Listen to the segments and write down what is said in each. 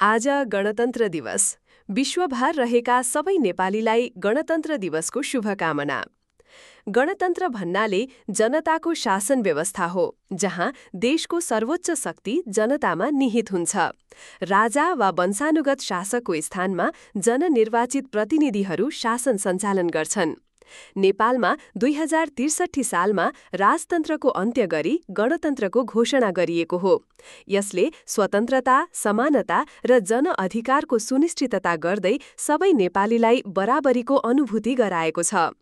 आज गणतन्त्र दिवस। विश्वभर रहेका सबै नेपालीलाई गणतन्त्र दिवसको शुभकामना। गणतन्त्र भन्नाले जनताको शासन व्यवस्था हो, जहाँ देशको सर्वोच्च शक्ति जनतामा निहित हुन्छ। राजा वा वंशानुगत शासकको स्थानमा जननिर्वाचित प्रतिनिधिहरू शासन सञ्चालन गर्छन्। नेपालमा 2063 सालमा राजतन्त्रको अन्त्य गरी गणतन्त्रको घोषणा गरिएको हो। यसले स्वतन्त्रता, समानता र जनअधिकारको सुनिश्चितता गर्दै सबै नेपालीलाई बराबरीको अनुभूति गराएको छ।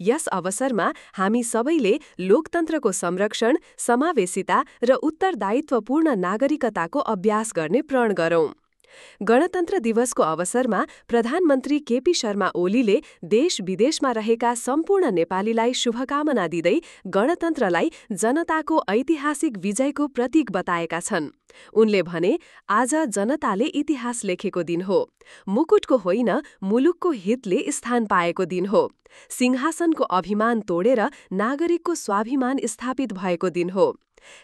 यस अवसरमा हामी सबैले लोकतन्त्रको संरक्षण, समावेशिता र उत्तरदायित्वपूर्ण नागरिकताको अभ्यास गर्ने प्रण गरौँ। गणतन्त्र दिवसको अवसरमा प्रधानमन्त्री केपी शर्मा ओलीले देश विदेशमा रहेका सम्पूर्ण नेपालीलाई शुभकामना दिँदै गणतन्त्रलाई जनताको ऐतिहासिक विजयको प्रतीक बताएका छन्। उनले भने, आज जनताले इतिहास लेखेको दिन हो। मुकुटको होइन, मुलुकको हितले स्थान पाएको दिन हो। सिंहासनको अभिमान तोडेर नागरिकको स्वाभिमान स्थापित भएको दिन हो।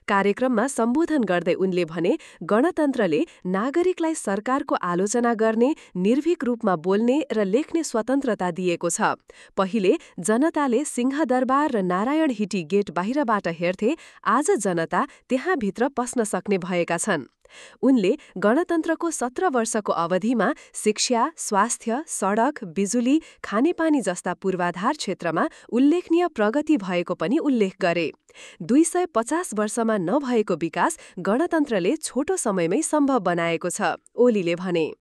कार्यक्रममा सम्बोधन गर्दै उनले भने, गणतन्त्रले नागरिकलाई सरकारको आलोचना गर्ने, निर्भीक रूपमा बोल्ने र लेख्ने स्वतन्त्रता दिएको छ। पहिले जनताले सिंहदरबार र नारायण हिटी गेट बाहिरबाट हेर्थे, आज जनता त्यहाँभित्र पस्न सक्ने भएका छन्। उनले गणतन्त्रको 17 वर्षको अवधिमा शिक्षा, स्वास्थ्य, सडक, बिजुली, खानेपानी जस्ता पूर्वाधार क्षेत्रमा उल्लेखनीय प्रगति भएको पनि उल्लेख गरे। 250 वर्षमा नभएको विकास गणतन्त्रले छोटो समयमै सम्भव बनाएको छ, ओलीले भने।